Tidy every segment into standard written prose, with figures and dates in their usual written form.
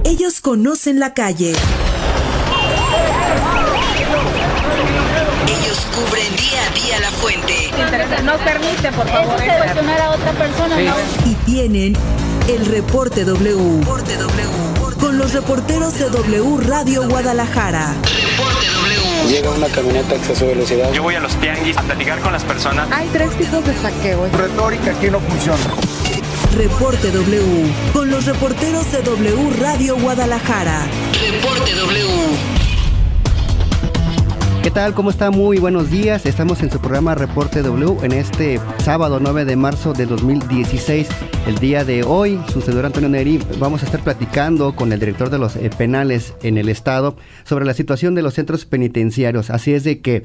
Ellos conocen la calle. Ellos cubren día a día la fuente. No permite, por favor. Eso es cuestionar a otra persona, sí. ¿No? Y tienen el Reporte W. Con los reporteros de W Radio Guadalajara. Reporte W. Llega una camioneta a exceso de velocidad. Yo voy a los tianguis a platicar con las personas. Hay 3 tipos de saqueo. Retórica que no funciona. Reporte W. Con los reporteros de W Radio Guadalajara. Reporte W. ¿Qué tal? ¿Cómo está? Muy buenos días. Estamos en su programa Reporte W en este sábado 9 de marzo de 2016. El día de hoy, su servidor Antonio Neri, vamos a estar platicando con el director de los penales en el estado sobre la situación de los centros penitenciarios. Así es de que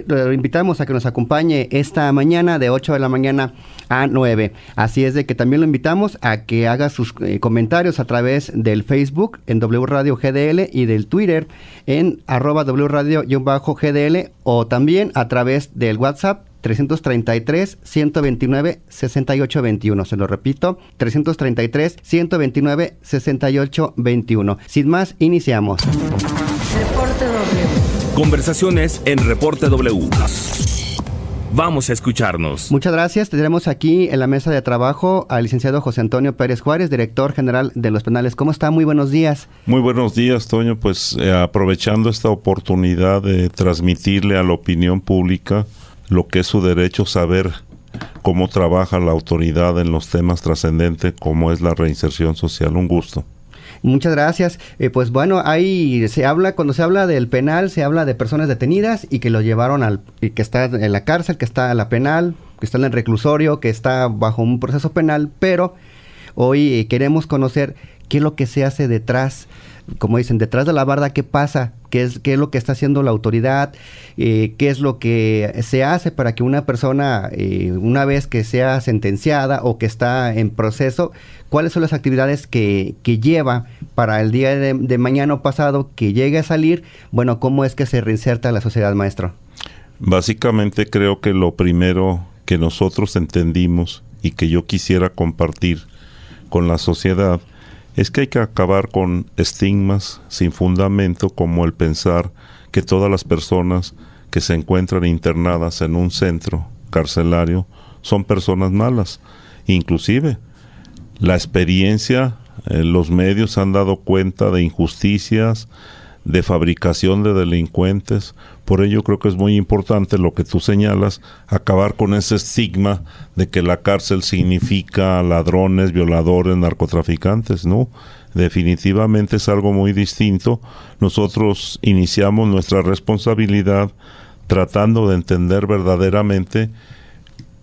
lo invitamos a que nos acompañe esta mañana de 8 de la mañana a 9. Así es de que también lo invitamos a que haga sus comentarios a través del Facebook en W Radio GDL y del Twitter en @W Radio-GDL o también a través del WhatsApp 333-129-6821. Se lo repito, 333-129-6821. Sin más, iniciamos. Reporte W. Conversaciones en Reporte W. Vamos a escucharnos. Muchas gracias. Tenemos aquí en la mesa de trabajo al licenciado José Antonio Pérez Juárez, director general de los penales. ¿Cómo está? Muy buenos días. Muy buenos días, Toño. Pues aprovechando esta oportunidad de transmitirle a la opinión pública lo que es su derecho, saber cómo trabaja la autoridad en los temas trascendentes como es la reinserción social. Un gusto. Muchas gracias. Pues bueno, ahí cuando se habla del penal, se habla de personas detenidas y que lo llevaron que está en la cárcel, que está en la penal, que está en el reclusorio, que está bajo un proceso penal, pero hoy queremos conocer qué es lo que se hace detrás, como dicen, detrás de la barda, qué pasa, qué es lo que está haciendo la autoridad, qué es lo que se hace para que una persona, una vez que sea sentenciada o que está en proceso, cuáles son las actividades que lleva para el día de mañana o pasado que llegue a salir. Bueno, ¿cómo es que se reinserta a la sociedad, maestro? Básicamente creo que lo primero que nosotros entendimos y que yo quisiera compartir con la sociedad es que hay que acabar con estigmas sin fundamento, como el pensar que todas las personas que se encuentran internadas en un centro carcelario son personas malas. Inclusive la experiencia, los medios han dado cuenta de injusticias, de fabricación de delincuentes. Por ello creo que es muy importante lo que tú señalas, acabar con ese estigma de que la cárcel significa ladrones, violadores, narcotraficantes. No, definitivamente es algo muy distinto. Nosotros iniciamos nuestra responsabilidad tratando de entender verdaderamente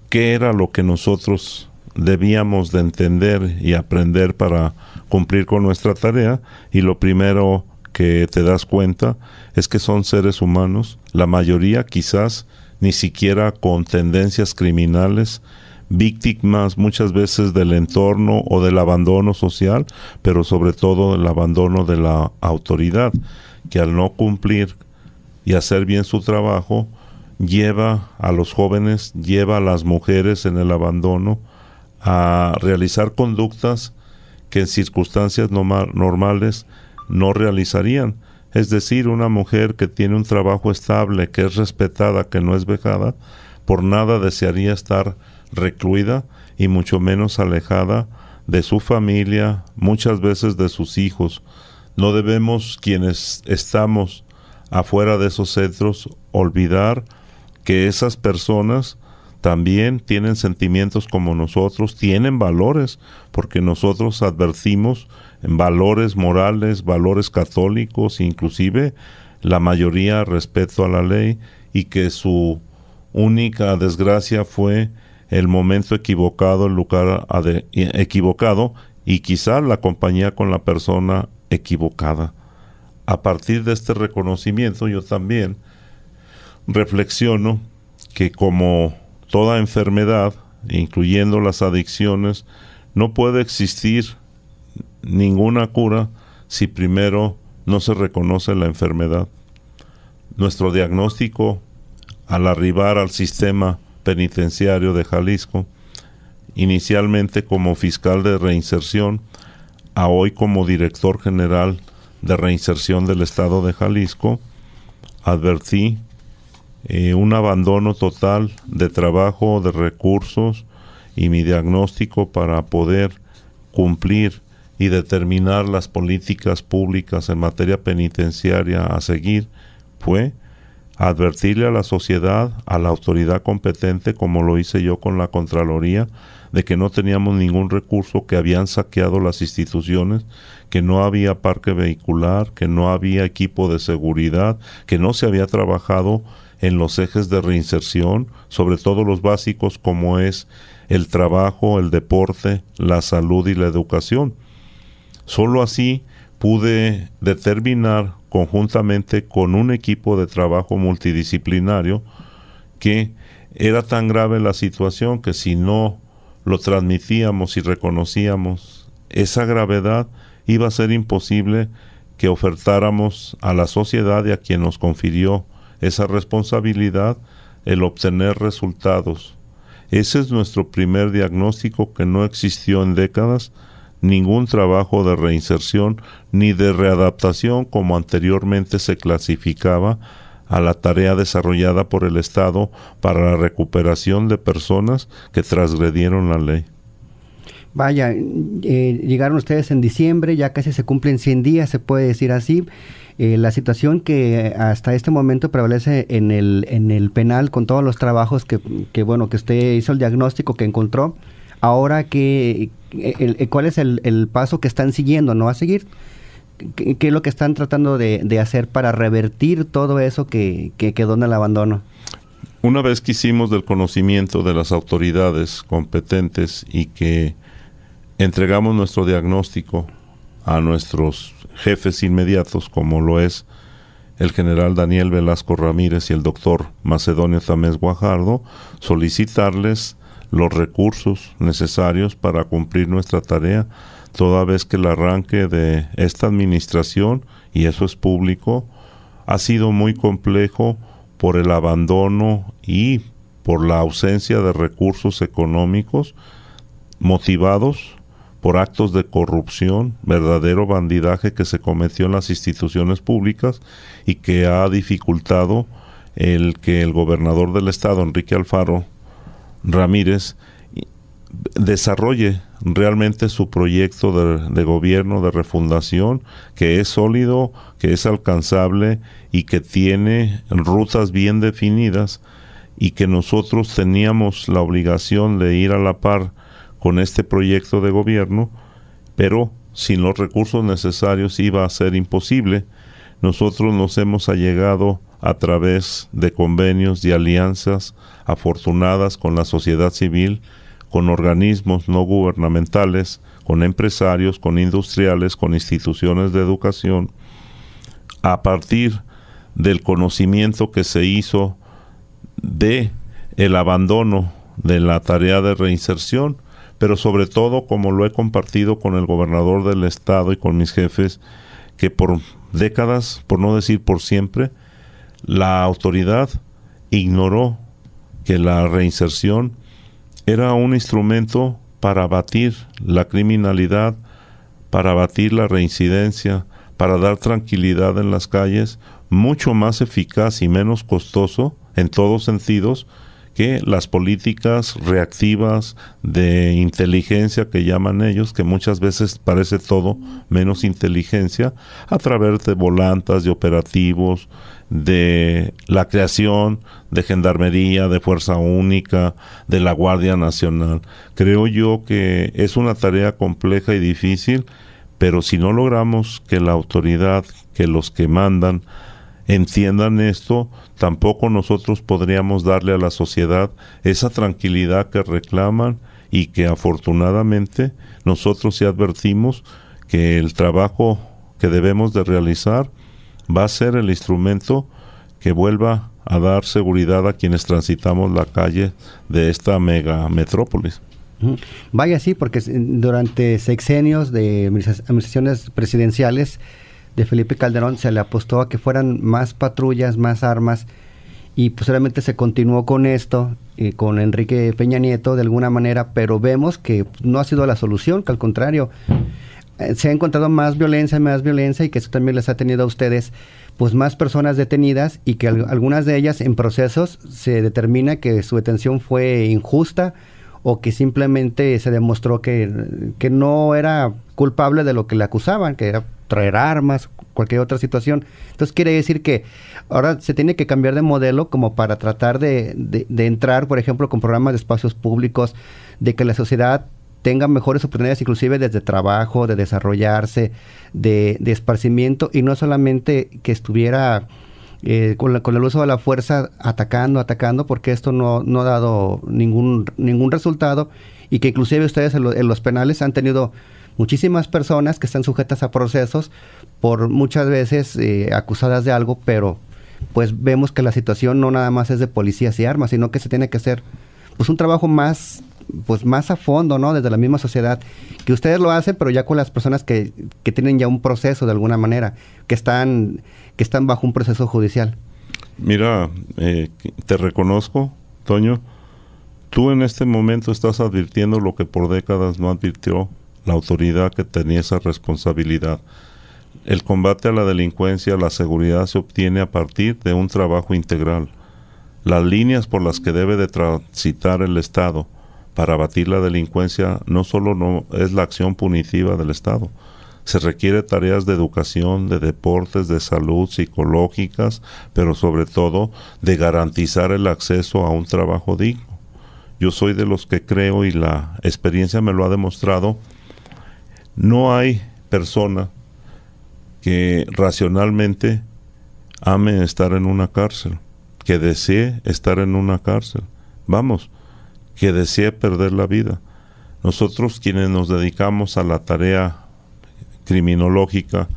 qué era lo que nosotros debíamos de entender y aprender para cumplir con nuestra tarea, y lo primero que te das cuenta es que son seres humanos, la mayoría quizás ni siquiera con tendencias criminales, víctimas muchas veces del entorno o del abandono social, pero sobre todo el abandono de la autoridad, que al no cumplir y hacer bien su trabajo, lleva a los jóvenes, lleva a las mujeres en el abandono a realizar conductas que en circunstancias normales no realizarían. Es decir, una mujer que tiene un trabajo estable, que es respetada, que no es vejada, por nada desearía estar recluida y mucho menos alejada de su familia, muchas veces de sus hijos. No debemos, quienes estamos afuera de esos centros, olvidar que esas personas también tienen sentimientos como nosotros, tienen valores, porque nosotros advertimos en valores morales, valores católicos, inclusive la mayoría respeto a la ley, y que su única desgracia fue el momento equivocado, el lugar equivocado, y quizá la compañía con la persona equivocada. A partir de este reconocimiento, yo también reflexiono que como toda enfermedad, incluyendo las adicciones, no puede existir ninguna cura si primero no se reconoce la enfermedad. Nuestro diagnóstico al arribar al sistema penitenciario de Jalisco, inicialmente como fiscal de reinserción, a hoy como director general de reinserción del Estado de Jalisco, advertí un abandono total de trabajo, de recursos y mi diagnóstico para poder cumplir y determinar las políticas públicas en materia penitenciaria a seguir fue advertirle a la sociedad, a la autoridad competente, como lo hice yo con la Contraloría, de que no teníamos ningún recurso, que habían saqueado las instituciones, que no había parque vehicular, que no había equipo de seguridad, que no se había trabajado en los ejes de reinserción, sobre todo los básicos como es el trabajo, el deporte, la salud y la educación. Solo así pude determinar conjuntamente con un equipo de trabajo multidisciplinario que era tan grave la situación que si no lo transmitíamos y reconocíamos esa gravedad, iba a ser imposible que ofertáramos a la sociedad y a quien nos confirió esa responsabilidad el obtener resultados. Ese es nuestro primer diagnóstico, que no existió en décadas ningún trabajo de reinserción ni de readaptación como anteriormente se clasificaba a la tarea desarrollada por el Estado para la recuperación de personas que transgredieron la ley. Vaya, llegaron ustedes en diciembre, ya casi se cumplen 100 días, se puede decir así. La situación que hasta este momento prevalece en el penal, con todos los trabajos que usted hizo el diagnóstico que encontró, ahora ¿cuál es el paso que están siguiendo? ¿No va a seguir? ¿Qué es lo que están tratando de hacer para revertir todo eso que quedó en el abandono? Una vez que hicimos del conocimiento de las autoridades competentes y que entregamos nuestro diagnóstico a nuestros jefes inmediatos, como lo es el general Daniel Velasco Ramírez y el doctor Macedonio Tamés Guajardo, solicitarles los recursos necesarios para cumplir nuestra tarea, toda vez que el arranque de esta administración, y eso es público, ha sido muy complejo por el abandono y por la ausencia de recursos económicos motivados por actos de corrupción, verdadero bandidaje que se cometió en las instituciones públicas y que ha dificultado el que el gobernador del estado, Enrique Alfaro Ramírez, desarrolle realmente su proyecto de gobierno, de refundación, que es sólido, que es alcanzable y que tiene rutas bien definidas, y que nosotros teníamos la obligación de ir a la par con este proyecto de gobierno, pero sin los recursos necesarios iba a ser imposible. Nosotros nos hemos allegado a través de convenios y alianzas afortunadas con la sociedad civil, con organismos no gubernamentales, con empresarios, con industriales, con instituciones de educación, a partir del conocimiento que se hizo de el abandono de la tarea de reinserción, pero sobre todo, como lo he compartido con el gobernador del estado y con mis jefes, que por décadas, por no decir por siempre, la autoridad ignoró que la reinserción era un instrumento para abatir la criminalidad, para abatir la reincidencia, para dar tranquilidad en las calles, mucho más eficaz y menos costoso en todos sentidos que las políticas reactivas de inteligencia que llaman ellos, que muchas veces parece todo menos inteligencia, a través de volantas, de operativos, de la creación de Gendarmería, de Fuerza Única, de la Guardia Nacional. Creo yo que es una tarea compleja y difícil, pero si no logramos que la autoridad, que los que mandan, entiendan esto, tampoco nosotros podríamos darle a la sociedad esa tranquilidad que reclaman, y que afortunadamente nosotros sí advertimos que el trabajo que debemos de realizar va a ser el instrumento que vuelva a dar seguridad a quienes transitamos la calle de esta mega metrópolis. Vaya, sí, porque durante sexenios de administraciones presidenciales de Felipe Calderón se le apostó a que fueran más patrullas, más armas, y posteriormente se continuó con esto, con Enrique Peña Nieto de alguna manera, pero vemos que no ha sido la solución, que al contrario, se ha encontrado más violencia y que eso también les ha tenido a ustedes pues más personas detenidas y que algunas de ellas en procesos se determina que su detención fue injusta o que simplemente se demostró que no era culpable de lo que le acusaban, que era traer armas, cualquier otra situación. Entonces quiere decir que ahora se tiene que cambiar de modelo como para tratar de entrar, por ejemplo, con programas de espacios públicos, de que la sociedad tenga mejores oportunidades, inclusive desde trabajo, de desarrollarse, de esparcimiento, y no solamente que estuviera con el uso de la fuerza atacando, porque esto no ha dado ningún resultado, y que inclusive ustedes en los penales han tenido muchísimas personas que están sujetas a procesos por muchas veces acusadas de algo, pero pues vemos que la situación no nada más es de policías y armas, sino que se tiene que hacer pues un trabajo más a fondo, ¿no? Desde la misma sociedad, que ustedes lo hacen, pero ya con las personas que tienen ya un proceso de alguna manera, que están bajo un proceso judicial. Mira, te reconozco, Toño, tú en este momento estás advirtiendo lo que por décadas no advirtió la autoridad que tenía esa responsabilidad. El combate a la delincuencia, la seguridad se obtiene a partir de un trabajo integral. Las líneas por las que debe de transitar el Estado para abatir la delincuencia no es la acción punitiva del Estado. Se requiere tareas de educación, de deportes, de salud, psicológicas, pero sobre todo de garantizar el acceso a un trabajo digno. Yo soy de los que creo, y la experiencia me lo ha demostrado, no hay persona que racionalmente ame estar en una cárcel, que desee estar en una cárcel. Vamos, que desee perder la vida. Nosotros quienes nos dedicamos a la tarea criminológica,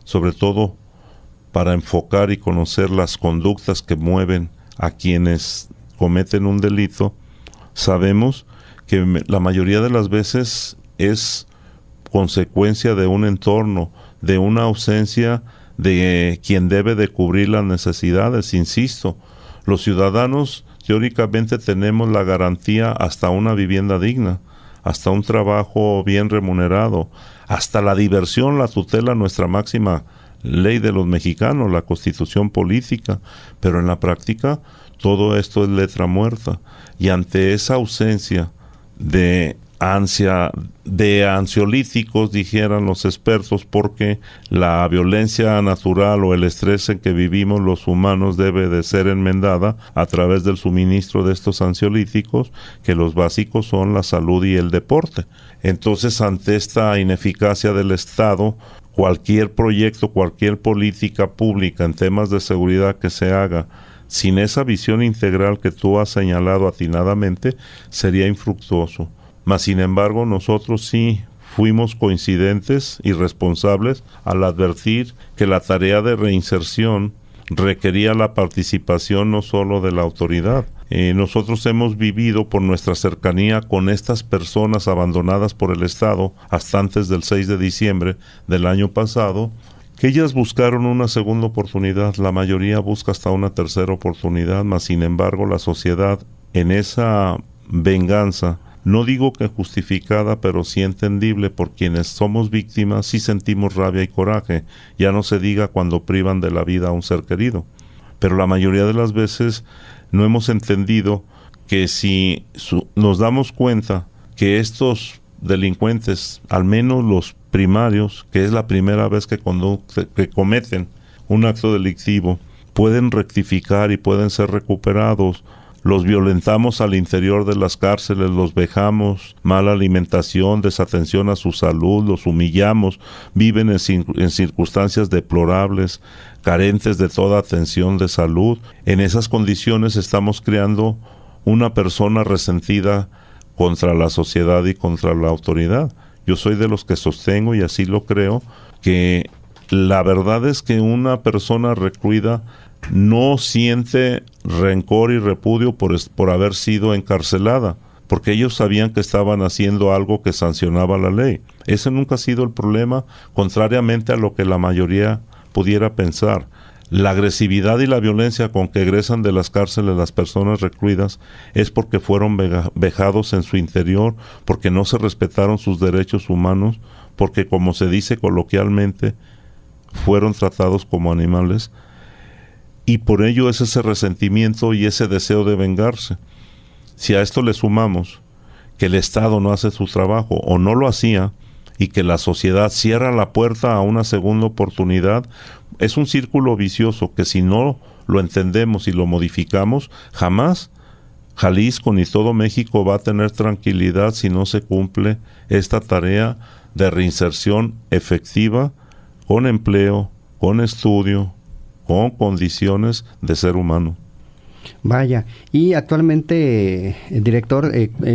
sobre todo para enfocar y conocer las conductas que mueven a quienes cometen un delito, sabemos que la mayoría de las veces es consecuencia de un entorno, de una ausencia de quien debe de cubrir las necesidades. Insisto, los ciudadanos teóricamente tenemos la garantía hasta una vivienda digna, hasta un trabajo bien remunerado, hasta la diversión la tutela nuestra máxima ley de los mexicanos, la Constitución política, pero en la práctica todo esto es letra muerta, y ante esa ausencia de ansiolíticos, dijeran los expertos, porque la violencia natural o el estrés en que vivimos los humanos debe de ser enmendada a través del suministro de estos ansiolíticos, que los básicos son la salud y el deporte. Entonces, ante esta ineficacia del Estado, cualquier proyecto, cualquier política pública en temas de seguridad que se haga sin esa visión integral que tú has señalado atinadamente, sería infructuoso. Mas, sin embargo, nosotros sí fuimos coincidentes y responsables al advertir que la tarea de reinserción requería la participación no solo de la autoridad. Nosotros hemos vivido por nuestra cercanía con estas personas abandonadas por el Estado hasta antes del 6 de diciembre del año pasado, que ellas buscaron una segunda oportunidad, la mayoría busca hasta una tercera oportunidad, mas sin embargo la sociedad en esa venganza, no digo que justificada, pero sí entendible, por quienes somos víctimas, sí sentimos rabia y coraje, ya no se diga cuando privan de la vida a un ser querido. Pero la mayoría de las veces no hemos entendido que si nos damos cuenta que estos delincuentes, al menos los primarios, que es la primera vez que cometen un acto delictivo, pueden rectificar y pueden ser recuperados, los violentamos al interior de las cárceles, los vejamos, mala alimentación, desatención a su salud, los humillamos, viven en circunstancias deplorables, carentes de toda atención de salud. En esas condiciones estamos creando una persona resentida contra la sociedad y contra la autoridad. Yo soy de los que sostengo, y así lo creo, que la verdad es que una persona recluida no siente rencor y repudio por haber sido encarcelada, porque ellos sabían que estaban haciendo algo que sancionaba la ley. Ese nunca ha sido el problema, contrariamente a lo que la mayoría pudiera pensar. La agresividad y la violencia con que egresan de las cárceles las personas recluidas es porque fueron vejados en su interior, porque no se respetaron sus derechos humanos, porque como se dice coloquialmente, fueron tratados como animales, y por ello es ese resentimiento y ese deseo de vengarse. Si a esto le sumamos que el Estado no hace su trabajo o no lo hacía, y que la sociedad cierra la puerta a una segunda oportunidad, es un círculo vicioso que si no lo entendemos y lo modificamos, jamás Jalisco ni todo México va a tener tranquilidad si no se cumple esta tarea de reinserción efectiva, con empleo, con estudio, con condiciones de ser humano. Vaya, y actualmente, director,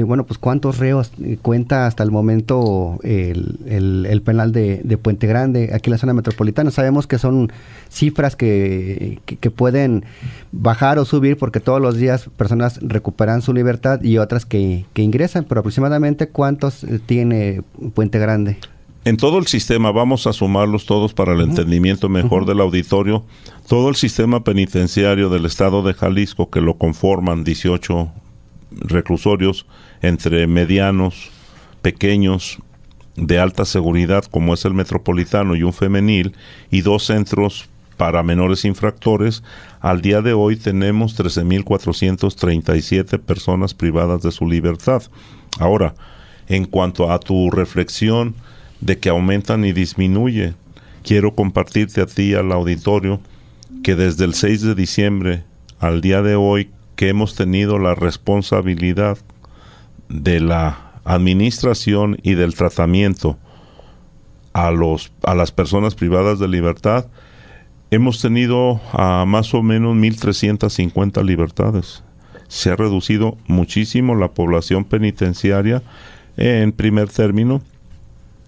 bueno, pues ¿cuántos reos cuenta hasta el momento el penal de Puente Grande, aquí en la zona metropolitana? Sabemos que son cifras que pueden bajar o subir porque todos los días personas recuperan su libertad y otras que ingresan, pero aproximadamente ¿cuántos tiene Puente Grande? En todo el sistema, vamos a sumarlos todos para el entendimiento mejor del auditorio, todo el sistema penitenciario del estado de Jalisco, que lo conforman 18 reclusorios, entre medianos, pequeños, de alta seguridad, como es el metropolitano y un femenil, y 2 centros para menores infractores. Al día de hoy tenemos 13,437 personas privadas de su libertad. Ahora, en cuanto a tu reflexión de que aumentan y disminuye, quiero compartirte a ti, al auditorio, que desde el 6 de diciembre al día de hoy, que hemos tenido la responsabilidad de la administración y del tratamiento a las personas privadas de libertad, hemos tenido a más o menos 1,350 libertades. Se ha reducido muchísimo la población penitenciaria. En primer término,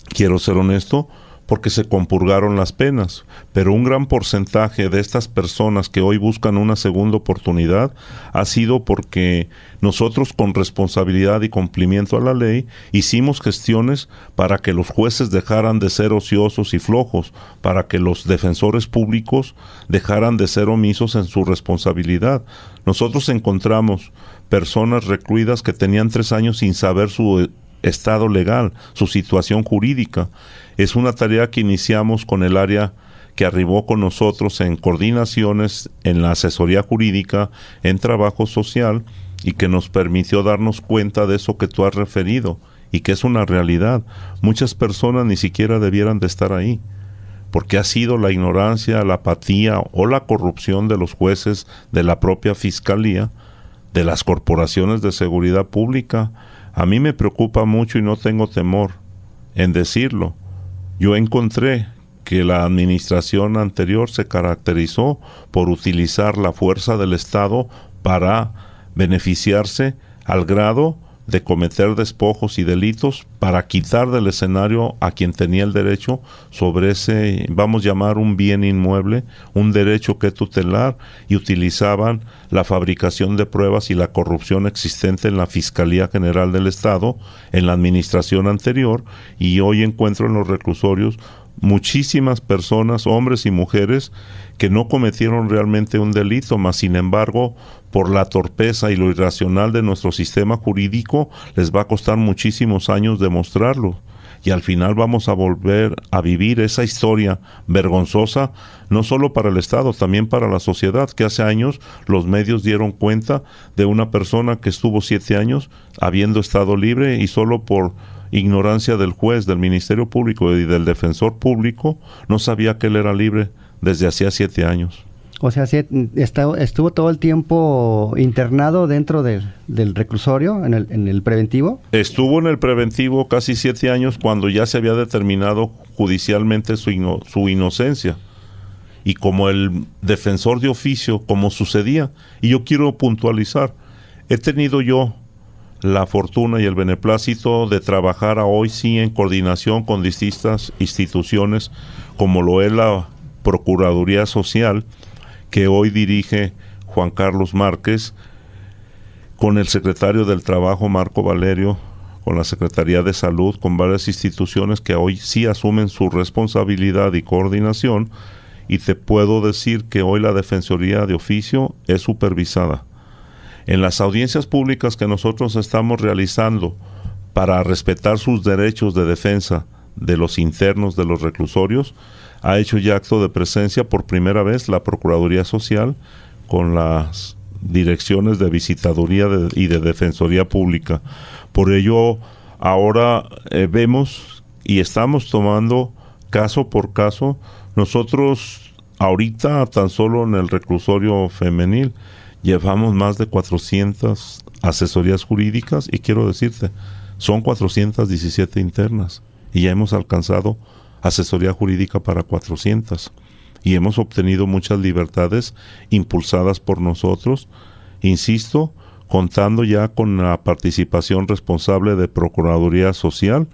quiero ser honesto, porque se compurgaron las penas, pero un gran porcentaje de estas personas que hoy buscan una segunda oportunidad ha sido porque nosotros, con responsabilidad y cumplimiento a la ley, hicimos gestiones para que los jueces dejaran de ser ociosos y flojos, para que los defensores públicos dejaran de ser omisos en su responsabilidad. Nosotros encontramos personas recluidas que tenían 3 años sin saber su estado legal, su situación jurídica. Es una tarea que iniciamos con el área que arribó con nosotros en coordinaciones, en la asesoría jurídica, en trabajo social, y que nos permitió darnos cuenta de eso que tú has referido, y que es una realidad. Muchas personas ni siquiera debieran de estar ahí, porque ha sido la ignorancia, la apatía o la corrupción de los jueces, de la propia fiscalía, de las corporaciones de seguridad pública. A mí me preocupa mucho y no tengo temor en decirlo. Yo encontré que la administración anterior se caracterizó por utilizar la fuerza del Estado para beneficiarse al grado de cometer despojos y delitos para quitar del escenario a quien tenía el derecho sobre ese, vamos a llamar, un bien inmueble, un derecho que tutelar, y utilizaban la fabricación de pruebas y la corrupción existente en la Fiscalía General del Estado, en la administración anterior, y hoy encuentro en los reclusorios muchísimas personas, hombres y mujeres, que no cometieron realmente un delito, mas sin embargo, por la torpeza y lo irracional de nuestro sistema jurídico, les va a costar muchísimos años demostrarlo. Y al final vamos a volver a vivir esa historia vergonzosa, no solo para el Estado, también para la sociedad, que hace años los medios dieron cuenta de una persona que estuvo 7 años habiendo estado libre, y solo por ignorancia del juez, del Ministerio Público y del Defensor Público, no sabía que él era libre desde hacía 7 años. O sea, estuvo todo el tiempo internado dentro del reclusorio, en el preventivo. Estuvo en el preventivo casi 7 años, cuando ya se había determinado judicialmente su inocencia. Y como el defensor de oficio, como sucedía, y yo quiero puntualizar, he tenido yo la fortuna y el beneplácito de trabajar hoy sí en coordinación con distintas instituciones, como lo es la Procuraduría Social, que hoy dirige Juan Carlos Márquez, con el secretario del Trabajo Marco Valerio, con la Secretaría de Salud, con varias instituciones que hoy sí asumen su responsabilidad y coordinación, y te puedo decir que hoy la Defensoría de Oficio es supervisada. En las audiencias públicas que nosotros estamos realizando para respetar sus derechos de defensa de los internos de los reclusorios, ha hecho ya acto de presencia por primera vez la Procuraduría Social con las direcciones de visitaduría y de defensoría pública. Por ello, ahora vemos y estamos tomando caso por caso. Nosotros ahorita, tan solo en el reclusorio femenil, llevamos más de 400 asesorías jurídicas, y quiero decirte, son 417 internas, y ya hemos alcanzado asesoría jurídica para 400, y hemos obtenido muchas libertades impulsadas por nosotros, insisto, contando ya con la participación responsable de Procuraduría Social,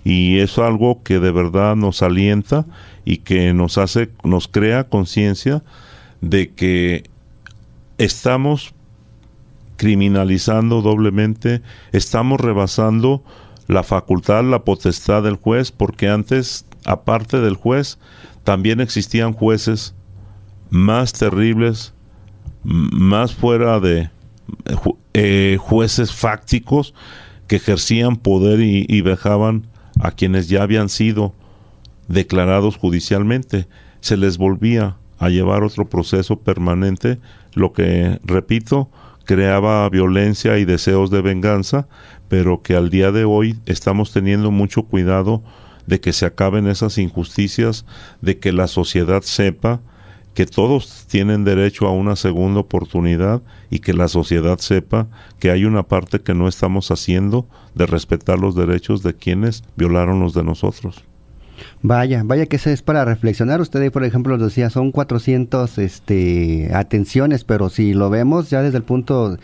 y es algo que de verdad nos alienta y que nos crea conciencia de que estamos criminalizando doblemente, estamos rebasando la facultad, la potestad del juez, porque antes, aparte del juez, también existían jueces más terribles, más fuera de jueces fácticos que ejercían poder y vejaban a quienes ya habían sido declarados judicialmente. Se les volvía a llevar otro proceso permanente, lo que, repito, creaba violencia y deseos de venganza, pero que al día de hoy estamos teniendo mucho cuidado de que se acaben esas injusticias, de que la sociedad sepa que todos tienen derecho a una segunda oportunidad, y que la sociedad sepa que hay una parte que no estamos haciendo de respetar los derechos de quienes violaron los de nosotros. Vaya que eso es para reflexionar. Usted ahí, por ejemplo, nos decía, son 400 atenciones, pero si lo vemos ya desde el punto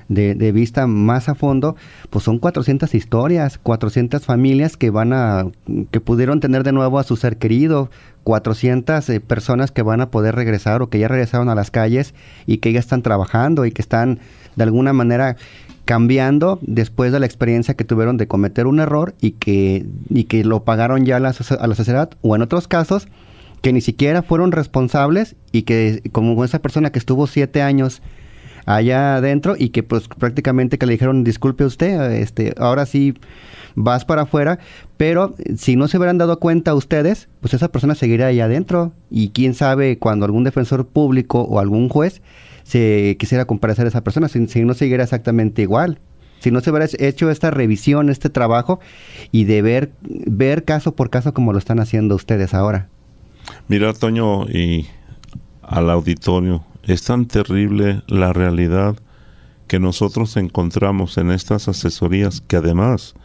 de vista más a fondo, pues son 400 historias, 400 familias que pudieron tener de nuevo a su ser querido, 400 personas que van a poder regresar o que ya regresaron a las calles y que ya están trabajando y que están de alguna manera cambiando después de la experiencia que tuvieron de cometer un error y que lo pagaron ya a la sociedad, o en otros casos que ni siquiera fueron responsables y que, como esa persona que estuvo 7 años allá adentro y que pues prácticamente que le dijeron, disculpe usted, ahora sí vas para afuera, pero si no se hubieran dado cuenta ustedes, pues esa persona seguiría allá adentro, y quién sabe cuando algún defensor público o algún juez se quisiera comparecer a esa persona, si no siguiera exactamente igual, si no se hubiera hecho esta revisión, este trabajo, y de ver caso por caso como lo están haciendo ustedes ahora. Mira, Toño, y al auditorio, es tan terrible la realidad que nosotros encontramos en estas asesorías, que además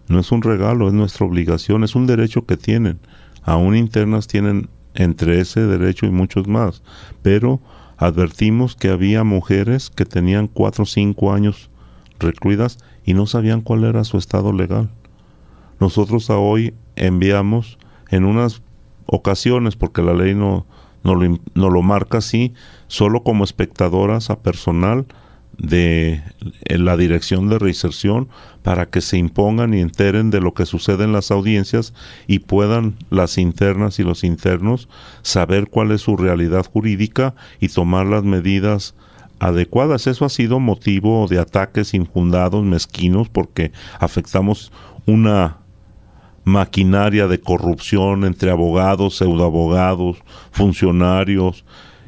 no es un regalo, es nuestra obligación, es un derecho que tienen. Aún internas tienen entre ese derecho y muchos más, pero advertimos que había mujeres que tenían 4 o 5 años recluidas y no sabían cuál era su estado legal. Nosotros a hoy enviamos en unas ocasiones, porque la ley no lo marca así, solo como espectadoras a personal de la Dirección de Reinserción, para que se impongan y enteren de lo que sucede en las audiencias y puedan las internas y los internos saber cuál es su realidad jurídica y tomar las medidas adecuadas. Eso ha sido motivo de ataques infundados, mezquinos, porque afectamos una maquinaria de corrupción entre abogados, pseudoabogados, funcionarios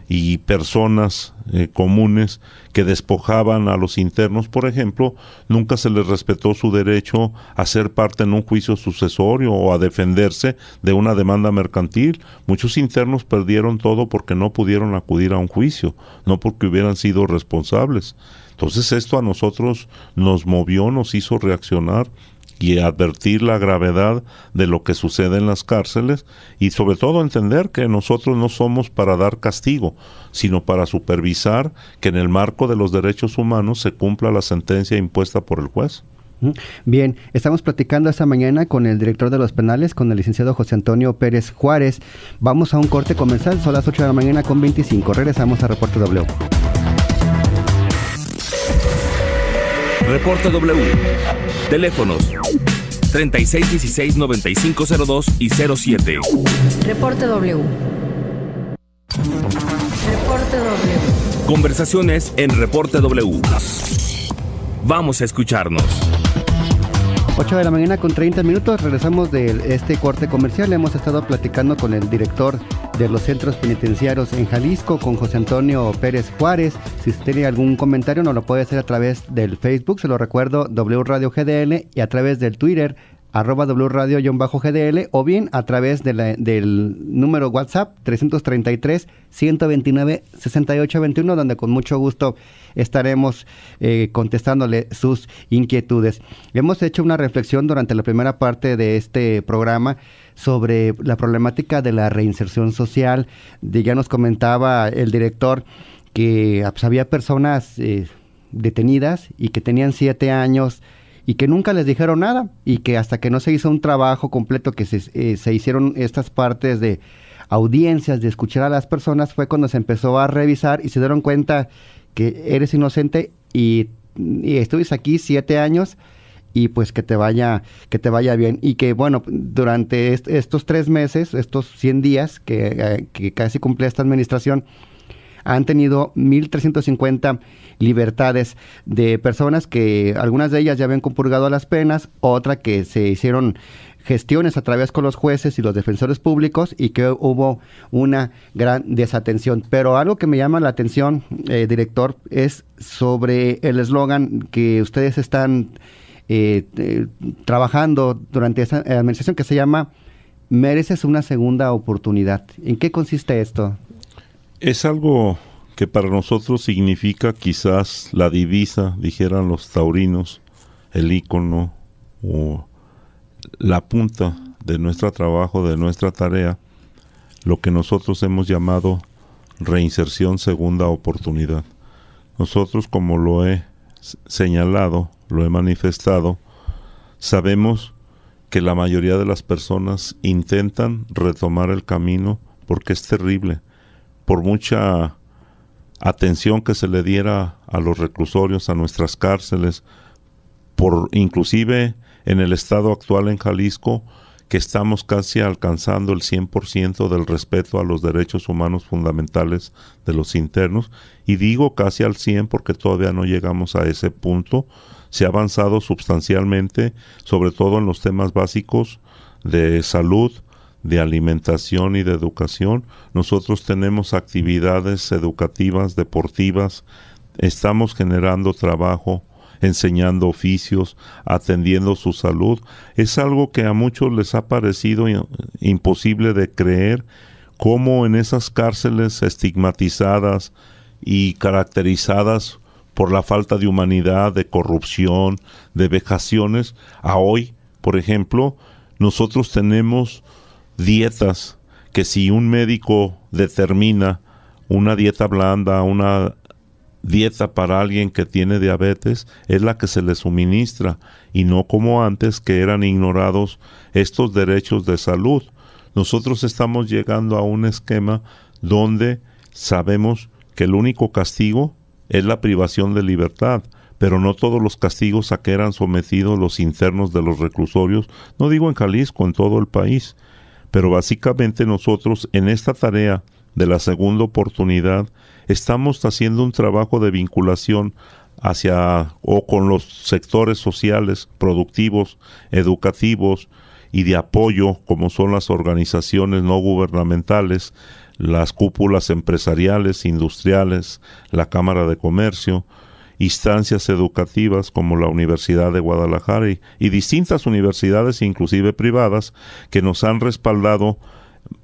y personas comunes que despojaban a los internos. Por ejemplo, nunca se les respetó su derecho a ser parte en un juicio sucesorio o a defenderse de una demanda mercantil. Muchos internos perdieron todo porque no pudieron acudir a un juicio, no porque hubieran sido responsables. Entonces esto a nosotros nos movió, nos hizo reaccionar y advertir la gravedad de lo que sucede en las cárceles, y sobre todo entender que nosotros no somos para dar castigo, sino para supervisar que en el marco de los derechos humanos se cumpla la sentencia impuesta por el juez. Bien, estamos platicando esta mañana con el director de los penales, con el licenciado José Antonio Pérez Juárez. Vamos a un corte comercial, son las 8 de la mañana con 25. Regresamos a Reporte W. Reporte W. Teléfonos 3616-9502 y 07. Reporte W. Reporte W. Conversaciones en Reporte W. Vamos a escucharnos. 8 de la mañana con 30 minutos, regresamos de este corte comercial. Hemos estado platicando con el director de los centros penitenciarios en Jalisco, con José Antonio Pérez Juárez. Si usted tiene algún comentario, nos lo puede hacer a través del Facebook, se lo recuerdo, W Radio GDL, y a través del Twitter, @wradio_GDL, o bien a través del número WhatsApp 333-129-6821, donde con mucho gusto estaremos contestándole sus inquietudes. Hemos hecho una reflexión durante la primera parte de este programa sobre la problemática de la reinserción social. Ya nos comentaba el director que pues, había personas detenidas y que tenían 7 años y que nunca les dijeron nada, y que hasta que no se hizo un trabajo completo, que se hicieron estas partes de audiencias, de escuchar a las personas, fue cuando se empezó a revisar y se dieron cuenta que eres inocente y estuviste aquí 7 años y pues que te vaya bien. Y que bueno, durante estos 3 meses, estos 100 días que casi cumple esta administración, han tenido 1,350 libertades de personas que algunas de ellas ya habían compurgado las penas, otra que se hicieron gestiones a través con los jueces y los defensores públicos y que hubo una gran desatención. Pero algo que me llama la atención, director, es sobre el eslogan que ustedes están trabajando durante esta administración, que se llama "Mereces una segunda oportunidad". ¿En qué consiste esto? Es algo que para nosotros significa quizás la divisa, dijeran los taurinos, el ícono o la punta de nuestro trabajo, de nuestra tarea, lo que nosotros hemos llamado reinserción segunda oportunidad. Nosotros, como lo he señalado, lo he manifestado, sabemos que la mayoría de las personas intentan retomar el camino porque es terrible. Por mucha atención que se le diera a los reclusorios, a nuestras cárceles, por inclusive en el estado actual en Jalisco, que estamos casi alcanzando el 100% del respeto a los derechos humanos fundamentales de los internos, y digo casi al 100 porque todavía no llegamos a ese punto. Se ha avanzado sustancialmente, sobre todo en los temas básicos de salud, de alimentación y de educación. Nosotros tenemos actividades educativas, deportivas, estamos generando trabajo, enseñando oficios, atendiendo su salud. Es algo que a muchos les ha parecido imposible de creer, cómo en esas cárceles estigmatizadas y caracterizadas por la falta de humanidad, de corrupción, de vejaciones, a hoy, por ejemplo, nosotros tenemos dietas que si un médico determina una dieta blanda, una dieta para alguien que tiene diabetes, es la que se le suministra, y no como antes, que eran ignorados estos derechos de salud. Nosotros estamos llegando a un esquema donde sabemos que el único castigo es la privación de libertad, pero no todos los castigos a que eran sometidos los internos de los reclusorios, no digo en Jalisco, en todo el país. Pero básicamente nosotros en esta tarea de la segunda oportunidad estamos haciendo un trabajo de vinculación hacia o con los sectores sociales, productivos, educativos y de apoyo, como son las organizaciones no gubernamentales, las cúpulas empresariales, industriales, la Cámara de Comercio, instancias educativas como la Universidad de Guadalajara y distintas universidades, inclusive privadas, que nos han respaldado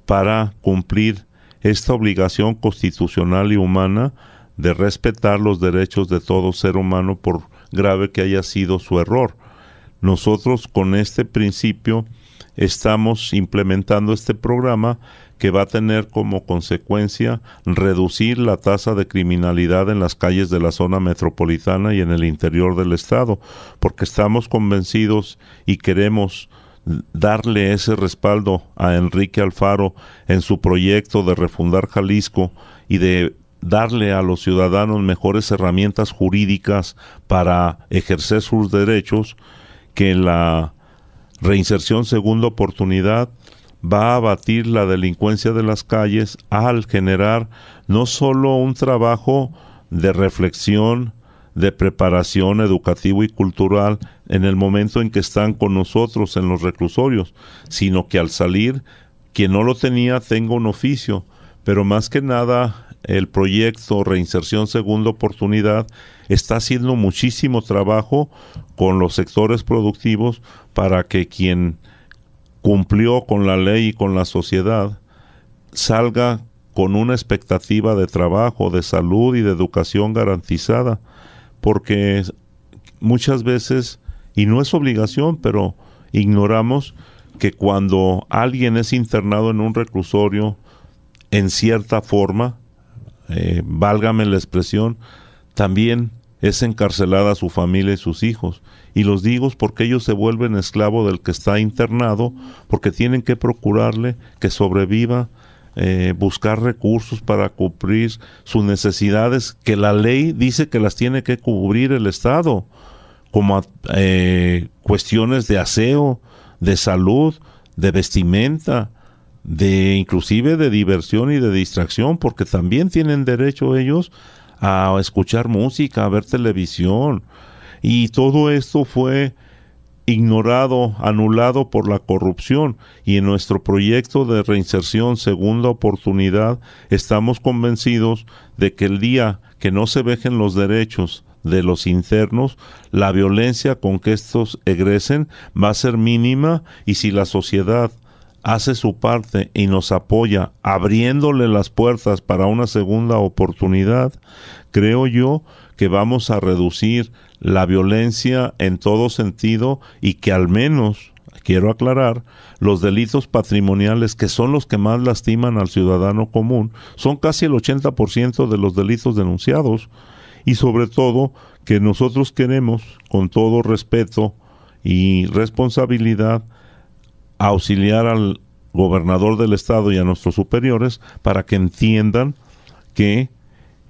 para cumplir esta obligación constitucional y humana de respetar los derechos de todo ser humano, por grave que haya sido su error. Nosotros con este principio estamos implementando este programa que va a tener como consecuencia reducir la tasa de criminalidad en las calles de la zona metropolitana y en el interior del estado, porque estamos convencidos y queremos darle ese respaldo a Enrique Alfaro en su proyecto de refundar Jalisco y de darle a los ciudadanos mejores herramientas jurídicas para ejercer sus derechos, que la reinserción segunda oportunidad va a abatir la delincuencia de las calles al generar no solo un trabajo de reflexión, de preparación educativo y cultural en el momento en que están con nosotros en los reclusorios, sino que al salir, quien no lo tenía tenga un oficio, pero más que nada el proyecto Reinserción Segunda Oportunidad está haciendo muchísimo trabajo con los sectores productivos para que quien cumplió con la ley y con la sociedad salga con una expectativa de trabajo, de salud y de educación garantizada, porque muchas veces, y no es obligación, pero ignoramos que cuando alguien es internado en un reclusorio, en cierta forma, válgame la expresión, también es encarcelada su familia y sus hijos. Y los digo porque ellos se vuelven esclavos del que está internado, porque tienen que procurarle que sobreviva, buscar recursos para cubrir sus necesidades, que la ley dice que las tiene que cubrir el Estado, como cuestiones de aseo, de salud, de vestimenta, de inclusive de diversión y de distracción, porque también tienen derecho ellos a escuchar música, a ver televisión, y todo esto fue ignorado, anulado por la corrupción, y en nuestro proyecto de reinserción Segunda Oportunidad estamos convencidos de que el día que no se vejen los derechos de los internos, la violencia con que estos egresen va a ser mínima, y si la sociedad hace su parte y nos apoya abriéndole las puertas para una segunda oportunidad, creo yo que vamos a reducir la violencia en todo sentido, y que al menos, quiero aclarar, los delitos patrimoniales, que son los que más lastiman al ciudadano común, son casi el 80% de los delitos denunciados, y sobre todo que nosotros queremos, con todo respeto y responsabilidad, auxiliar al gobernador del estado y a nuestros superiores para que entiendan que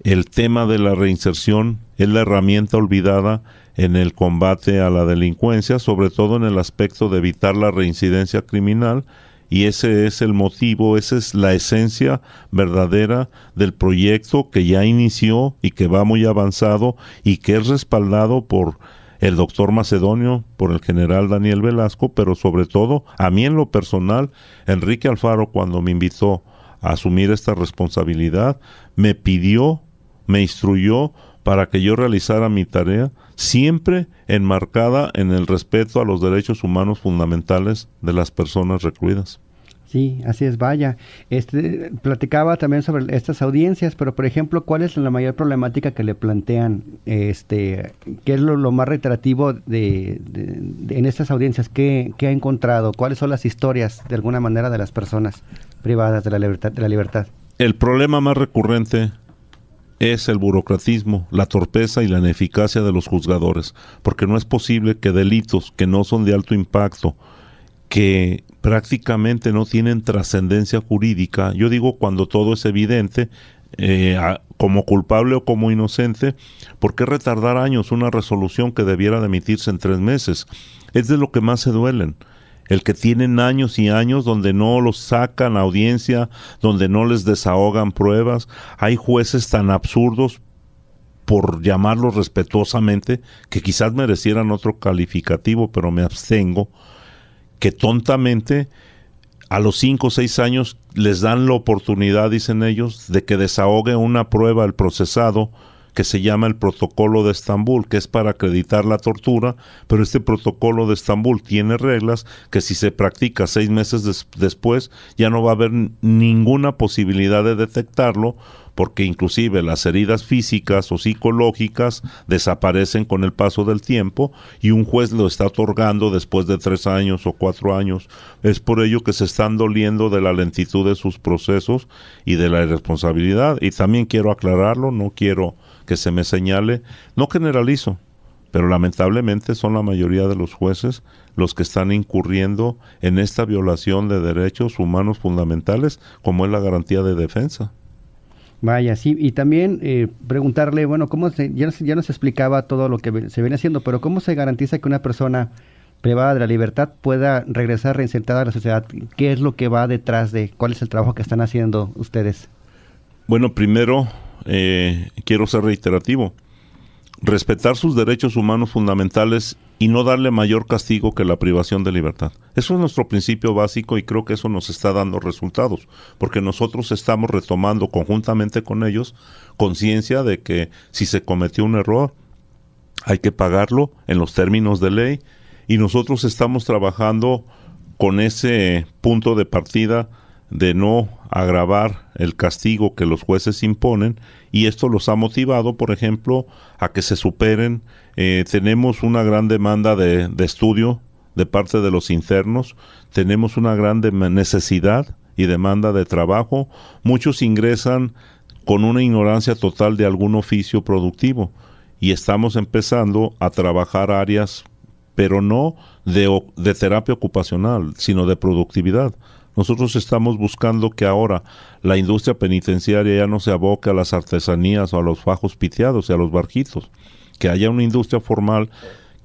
el tema de la reinserción es la herramienta olvidada en el combate a la delincuencia, sobre todo en el aspecto de evitar la reincidencia criminal, y ese es el motivo, esa es la esencia verdadera del proyecto que ya inició y que va muy avanzado y que es respaldado por el doctor Macedonio, por el general Daniel Velasco, pero sobre todo, a mí en lo personal, Enrique Alfaro, cuando me invitó a asumir esta responsabilidad, me pidió, me instruyó para que yo realizara mi tarea, siempre enmarcada en el respeto a los derechos humanos fundamentales de las personas recluidas. Sí, así es, vaya. Platicaba también sobre estas audiencias, pero por ejemplo, ¿cuál es la mayor problemática que le plantean? ¿Qué es lo más reiterativo en estas audiencias? ¿Qué ha encontrado? ¿Cuáles son las historias, de alguna manera, de las personas privadas de la libertad? El problema más recurrente es el burocratismo, la torpeza y la ineficacia de los juzgadores, porque no es posible que delitos que no son de alto impacto, que prácticamente no tienen trascendencia jurídica, yo digo cuando todo es evidente, como culpable o como inocente, ¿por qué retardar años una resolución que debiera de emitirse en 3 meses? Es de lo que más se duelen. El que tienen años y años donde no los sacan a audiencia, donde no les desahogan pruebas. Hay jueces tan absurdos, por llamarlos respetuosamente, que quizás merecieran otro calificativo, pero me abstengo, que tontamente a los 5 o 6 años les dan la oportunidad, dicen ellos, de que desahogue una prueba el procesado, que se llama el Protocolo de Estambul, que es para acreditar la tortura, pero este Protocolo de Estambul tiene reglas que si se practica 6 meses después ya no va a haber ninguna posibilidad de detectarlo, porque inclusive las heridas físicas o psicológicas desaparecen con el paso del tiempo y un juez lo está otorgando después de 3 años o 4 años. Es por ello que se están doliendo de la lentitud de sus procesos y de la irresponsabilidad. Y también quiero aclararlo, no quiero que se me señale, no generalizo, pero lamentablemente son la mayoría de los jueces los que están incurriendo en esta violación de derechos humanos fundamentales, como es la garantía de defensa. Vaya, sí, y también preguntarle, bueno, ya nos explicaba todo lo que se viene haciendo, pero ¿cómo se garantiza que una persona privada de la libertad pueda regresar reinsertada a la sociedad? ¿Qué es lo que va detrás cuál es el trabajo que están haciendo ustedes? Bueno, primero quiero ser reiterativo. respetar sus derechos humanos fundamentales y no darle mayor castigo que la privación de libertad. Eso es nuestro principio básico y creo que eso nos está dando resultados, porque nosotros estamos retomando conjuntamente con ellos conciencia de que si se cometió un error, hay que pagarlo en los términos de ley, y nosotros estamos trabajando con ese punto de partida de no agravar el castigo que los jueces imponen, y esto los ha motivado, por ejemplo, a que se superen. Tenemos una gran demanda de estudio de parte de los internos, tenemos una gran necesidad y demanda de trabajo. Muchos ingresan con una ignorancia total de algún oficio productivo, y estamos empezando a trabajar áreas, pero no de terapia ocupacional, sino de productividad. Nosotros estamos buscando que ahora la industria penitenciaria ya no se aboque a las artesanías o a los fajos piteados y a los barquitos, que haya una industria formal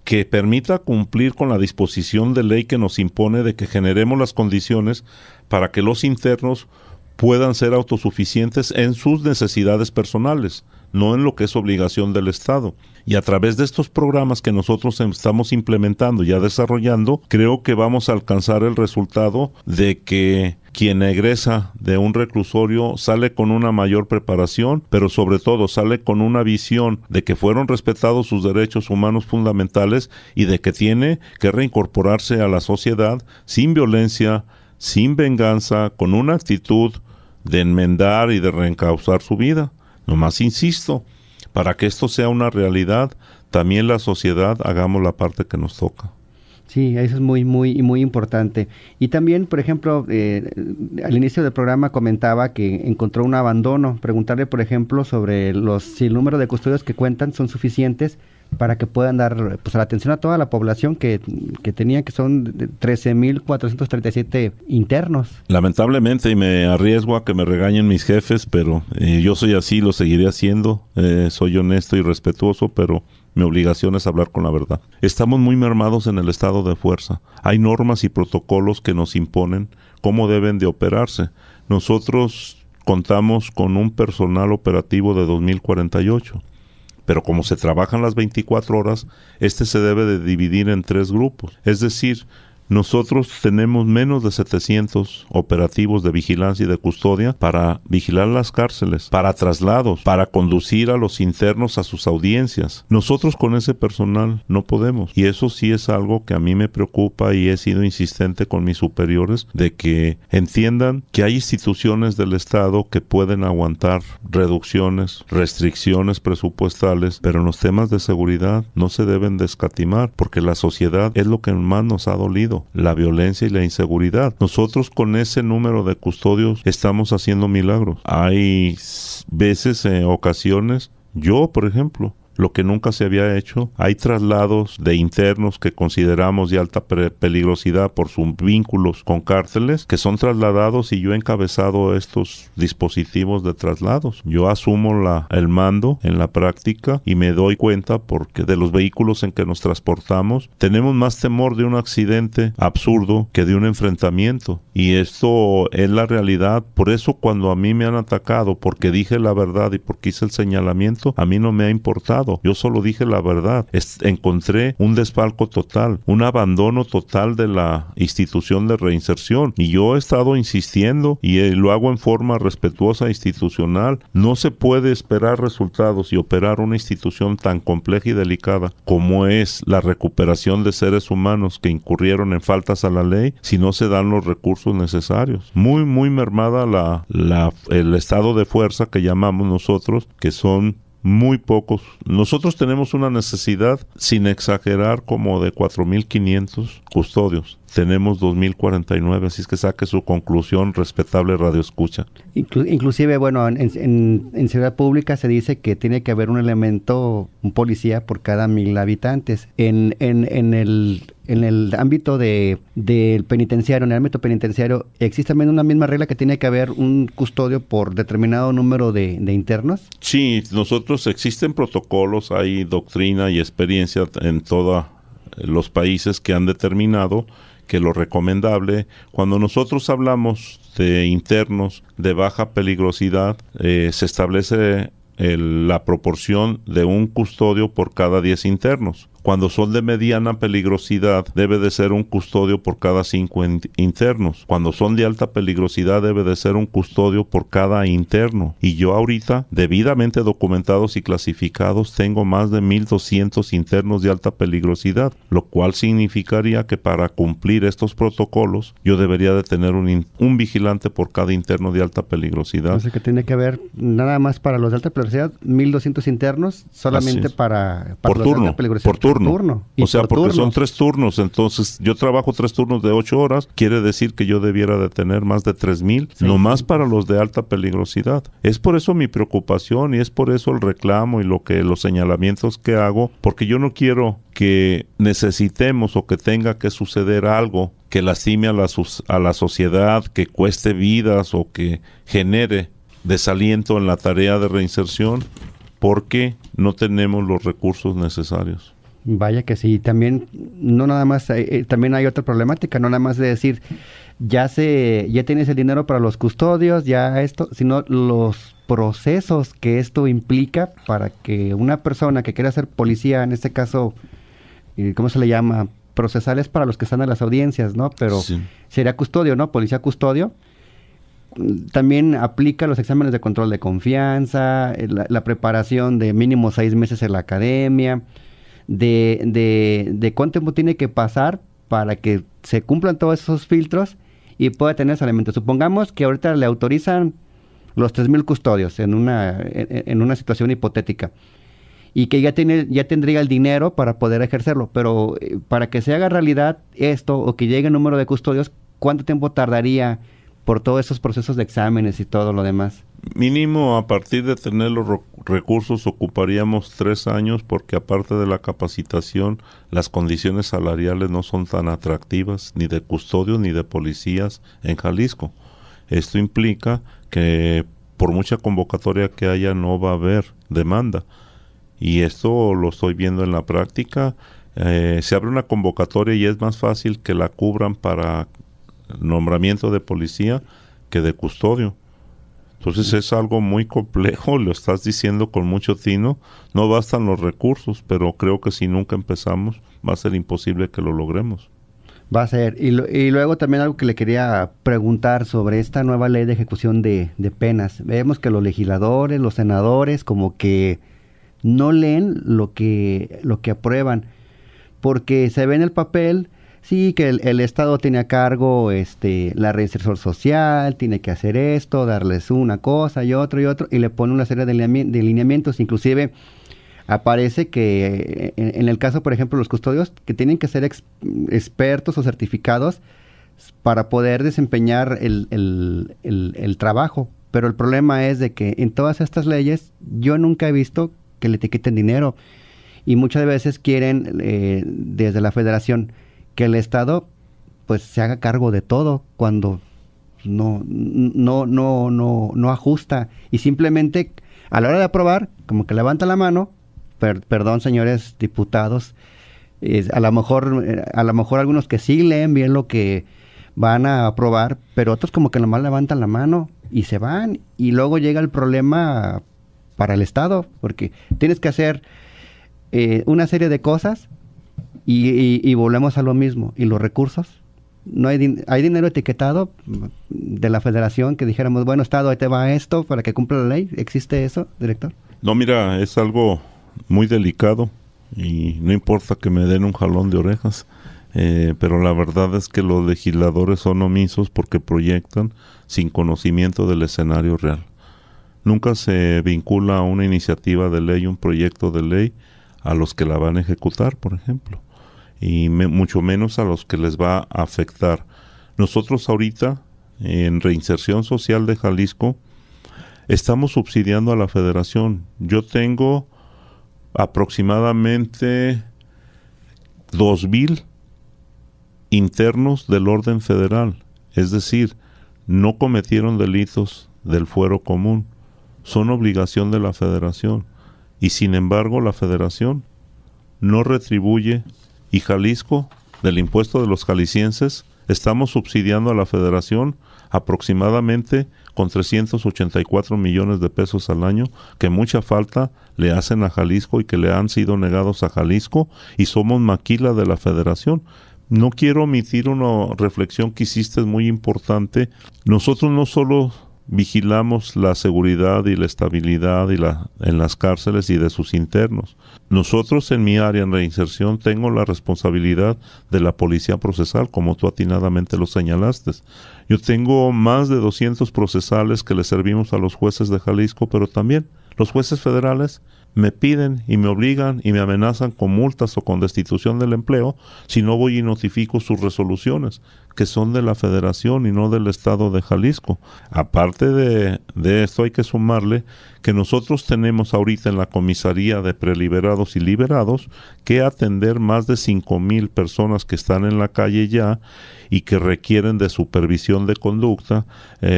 que permita cumplir con la disposición de ley que nos impone de que generemos las condiciones para que los internos puedan ser autosuficientes en sus necesidades personales, no en lo que es obligación del Estado. Y a través de estos programas que nosotros estamos implementando y ya desarrollando, creo que vamos a alcanzar el resultado de que quien egresa de un reclusorio sale con una mayor preparación, pero sobre todo sale con una visión de que fueron respetados sus derechos humanos fundamentales y de que tiene que reincorporarse a la sociedad sin violencia, sin venganza, con una actitud de enmendar y de reencauzar su vida. Nomás insisto, para que esto sea una realidad, también la sociedad hagamos la parte que nos toca. Sí, eso es muy importante. Y también, por ejemplo, al inicio del programa comentaba que encontró un abandono. Preguntarle, por ejemplo, sobre si el número de custodios que cuentan son suficientes para que puedan dar la atención a toda la población que tenía, que son 13,437 internos. Lamentablemente, y me arriesgo a que me regañen mis jefes, pero yo soy así, lo seguiré haciendo. Soy honesto y respetuoso, pero mi obligación es hablar con la verdad. Estamos muy mermados en el estado de fuerza. Hay normas y protocolos que nos imponen cómo deben de operarse. Nosotros contamos con un personal operativo de 2,048. Pero como se trabajan las 24 horas, se debe de dividir en 3 grupos. Es decir, nosotros tenemos menos de 700 operativos de vigilancia y de custodia para vigilar las cárceles, para traslados, para conducir a los internos a sus audiencias. Nosotros con ese personal no podemos. Y eso sí es algo que a mí me preocupa, y he sido insistente con mis superiores de que entiendan que hay instituciones del Estado que pueden aguantar reducciones, restricciones presupuestales, pero en los temas de seguridad no se deben de escatimar, porque la sociedad es lo que más nos ha dolido. La violencia y la inseguridad. Nosotros con ese número de custodios estamos haciendo milagros. Hay veces, ocasiones, yo por ejemplo, lo que nunca se había hecho, hay traslados de internos que consideramos de alta peligrosidad por sus vínculos con cárceles, que son trasladados, y yo he encabezado estos dispositivos de traslados. Yo asumo el mando en la práctica y me doy cuenta porque de los vehículos en que nos transportamos tenemos más temor de un accidente absurdo que de un enfrentamiento, y esto es la realidad. Por eso cuando a mí me han atacado porque dije la verdad y porque hice el señalamiento, a mí no me ha importado. Yo solo dije la verdad. Encontré un desfalco total, un abandono total de la institución de reinserción, y yo he estado insistiendo y lo hago en forma respetuosa e institucional. No se puede esperar resultados y operar una institución tan compleja y delicada como es la recuperación de seres humanos que incurrieron en faltas a la ley si no se dan los recursos necesarios. Muy mermada el estado de fuerza que llamamos nosotros, que son muy pocos. Nosotros tenemos una necesidad, sin exagerar, como de 4,500 custodios. Tenemos 2,049, así es que saque su conclusión, respetable radioescucha. Inclusive, bueno, en seguridad pública se dice que tiene que haber un policía por cada 1,000 habitantes. En el ámbito del penitenciario, en el ámbito penitenciario, ¿existe también una misma regla que tiene que haber un custodio por determinado número de internos? Sí, existen protocolos, hay doctrina y experiencia en todos los países que han determinado que lo recomendable, cuando nosotros hablamos de internos de baja peligrosidad, se establece la proporción de un custodio por cada 10 internos. Cuando son de mediana peligrosidad, debe de ser un custodio por cada 5 internos. Cuando son de alta peligrosidad, debe de ser un custodio por cada interno. Y yo ahorita, debidamente documentados y clasificados, tengo más de 1,200 internos de alta peligrosidad, lo cual significaría que para cumplir estos protocolos, yo debería de tener un vigilante por cada interno de alta peligrosidad. O sea que tiene que haber nada más para los de alta peligrosidad, 1,200 internos solamente para por los turno, de alta peligrosidad. por turno. O sea, porque turnos. son 3 turnos, entonces yo trabajo 3 turnos de 8 horas, quiere decir que yo debiera de tener más de 3,000, nomás para los de alta peligrosidad. Es por eso mi preocupación y es por eso el reclamo y los señalamientos que hago, porque yo no quiero que necesitemos o que tenga que suceder algo que lastime a la sociedad, que cueste vidas o que genere desaliento en la tarea de reinserción, porque no tenemos los recursos necesarios. Vaya que sí, también no nada más, también hay otra problemática, no nada más de decir ya tienes el dinero para los custodios, ya esto, sino los procesos que esto implica para que una persona que quiera ser policía, en este caso, ¿cómo se le llama? Procesales para los que están en las audiencias, ¿no? Pero sí, sería custodio, ¿no? Policía custodio. También aplica los exámenes de control de confianza, la preparación de mínimo 6 meses en la academia, de cuánto tiempo tiene que pasar para que se cumplan todos esos filtros y pueda tener ese elemento. Supongamos que ahorita le autorizan los 3,000 custodios en una situación hipotética y que ya tendría el dinero para poder ejercerlo, pero para que se haga realidad esto o que llegue el número de custodios, ¿cuánto tiempo tardaría por todos esos procesos de exámenes y todo lo demás? Mínimo, a partir de tener los recursos, ocuparíamos 3 años, porque aparte de la capacitación, las condiciones salariales no son tan atractivas, ni de custodios ni de policías en Jalisco. Esto implica que por mucha convocatoria que haya, no va a haber demanda. Y esto lo estoy viendo en la práctica. Se abre una convocatoria y es más fácil que la cubran para nombramiento de policía que de custodio. Entonces es algo muy complejo, lo estás diciendo con mucho tino, no bastan los recursos, pero creo que si nunca empezamos va a ser imposible que lo logremos. Va a ser, y luego también algo que le quería preguntar sobre esta nueva ley de ejecución de penas. Vemos que los legisladores, los senadores, como que no leen lo que aprueban, porque se ve en el papel. Sí, que el Estado tiene a cargo la reinserción social, tiene que hacer esto, darles una cosa y otro, y le pone una serie de lineamientos. Inclusive aparece que en el caso, por ejemplo, los custodios, que tienen que ser expertos o certificados para poder desempeñar el trabajo. Pero el problema es de que en todas estas leyes yo nunca he visto que le etiqueten dinero. Y muchas veces quieren, desde la federación, que el Estado pues se haga cargo de todo cuando no ajusta, y simplemente a la hora de aprobar como que levanta la mano. Perdón, señores diputados, a lo mejor algunos que sí leen bien lo que van a aprobar, pero otros como que nomás levantan la mano y se van, y luego llega el problema para el Estado, porque tienes que hacer una serie de cosas. Y volvemos a lo mismo. ¿Y los recursos? No hay dinero etiquetado de la federación que dijéramos, bueno, Estado, ahí te va esto para que cumpla la ley. ¿Existe eso, director? No, mira, es algo muy delicado y no importa que me den un jalón de orejas, pero la verdad es que los legisladores son omisos porque proyectan sin conocimiento del escenario real. Nunca se vincula a una iniciativa de ley, un proyecto de ley, a los que la van a ejecutar, por ejemplo, y mucho menos a los que les va a afectar. Nosotros ahorita, en Reinserción Social de Jalisco, estamos subsidiando a la federación. Yo tengo aproximadamente 2,000 internos del orden federal, es decir, no cometieron delitos del fuero común, son obligación de la federación. Y sin embargo, la federación no retribuye, y Jalisco, del impuesto de los jaliscienses, estamos subsidiando a la federación aproximadamente con 384 millones de pesos al año, que mucha falta le hacen a Jalisco y que le han sido negados a Jalisco, y somos maquila de la federación. No quiero omitir una reflexión que hiciste muy importante. Nosotros no solo vigilamos la seguridad y la estabilidad en las cárceles y de sus internos. Nosotros en mi área en reinserción tengo la responsabilidad de la policía procesal, como tú atinadamente lo señalaste. Yo tengo más de 200 procesales que le servimos a los jueces de Jalisco, pero también los jueces federales me piden y me obligan y me amenazan con multas o con destitución del empleo si no voy y notifico sus resoluciones, que son de la federación y no del estado de Jalisco. Aparte de esto, hay que sumarle que nosotros tenemos ahorita en la comisaría de preliberados y liberados que atender más de 5,000 personas que están en la calle ya y que requieren de supervisión de conducta,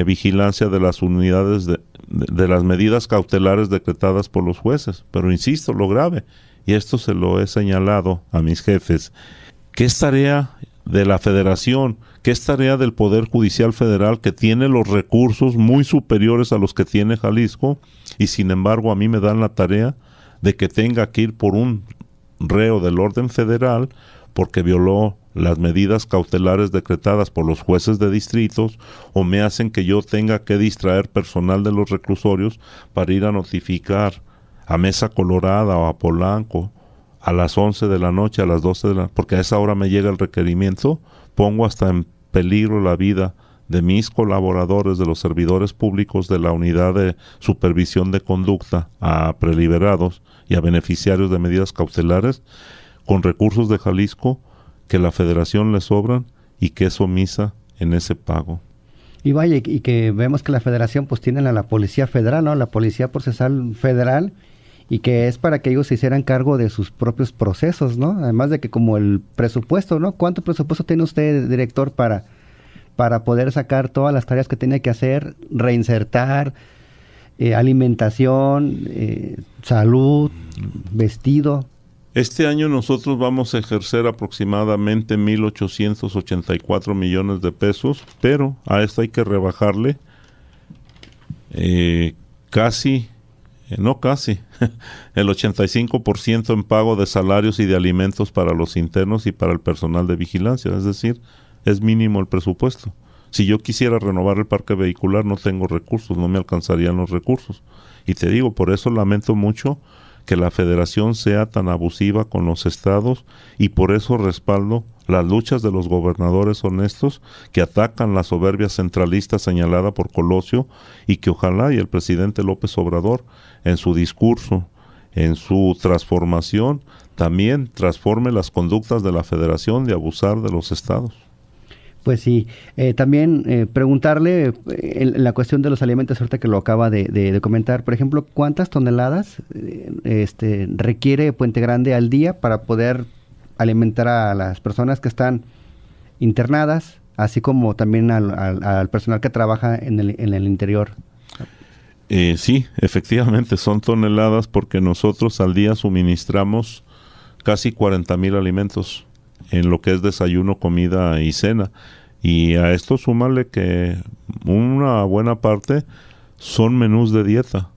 vigilancia de las unidades de las medidas cautelares decretadas por los jueces. Pero insisto, lo grave, y esto se lo he señalado a mis jefes, que es tarea de la federación, que es tarea del Poder Judicial Federal, que tiene los recursos muy superiores a los que tiene Jalisco, y sin embargo a mí me dan la tarea de que tenga que ir por un reo del orden federal porque violó las medidas cautelares decretadas por los jueces de distritos, o me hacen que yo tenga que distraer personal de los reclusorios para ir a notificar a Mesa Colorada o a Polanco a las 11 de la noche, a las 12 de la noche, porque a esa hora me llega el requerimiento. Pongo hasta en peligro la vida de mis colaboradores, de los servidores públicos de la unidad de supervisión de conducta, a preliberados y a beneficiarios de medidas cautelares, con recursos de Jalisco que la federación le sobran y que es omisa en ese pago. Y vaya, y que vemos que la federación pues tiene a la Policía Federal, ¿no? La Policía Procesal Federal, y que es para que ellos se hicieran cargo de sus propios procesos, ¿no? Además de que como el presupuesto, ¿no? ¿Cuánto presupuesto tiene usted, director, para poder sacar todas las tareas que tiene que hacer, reinsertar, alimentación, salud, vestido? Este año nosotros vamos a ejercer aproximadamente 1,884 millones de pesos, pero a esto hay que rebajarle el 85% en pago de salarios y de alimentos para los internos y para el personal de vigilancia. Es decir, es mínimo el presupuesto. Si yo quisiera renovar el parque vehicular, no tengo recursos, no me alcanzarían los recursos. Y te digo, por eso lamento mucho que la federación sea tan abusiva con los estados, y por eso respaldo las luchas de los gobernadores honestos que atacan la soberbia centralista señalada por Colosio, y que ojalá y el presidente López Obrador en su discurso, en su transformación, también transforme las conductas de la federación de abusar de los estados. Pues sí, también preguntarle la cuestión de los alimentos, ahorita que lo acaba de comentar, por ejemplo, ¿cuántas toneladas requiere Puente Grande al día para poder alimentar a las personas que están internadas, así como también al personal que trabaja en el interior? Sí, efectivamente son toneladas, porque nosotros al día suministramos casi 40,000 alimentos en lo que es desayuno, comida y cena. Y a esto súmale que una buena parte son menús de dieta.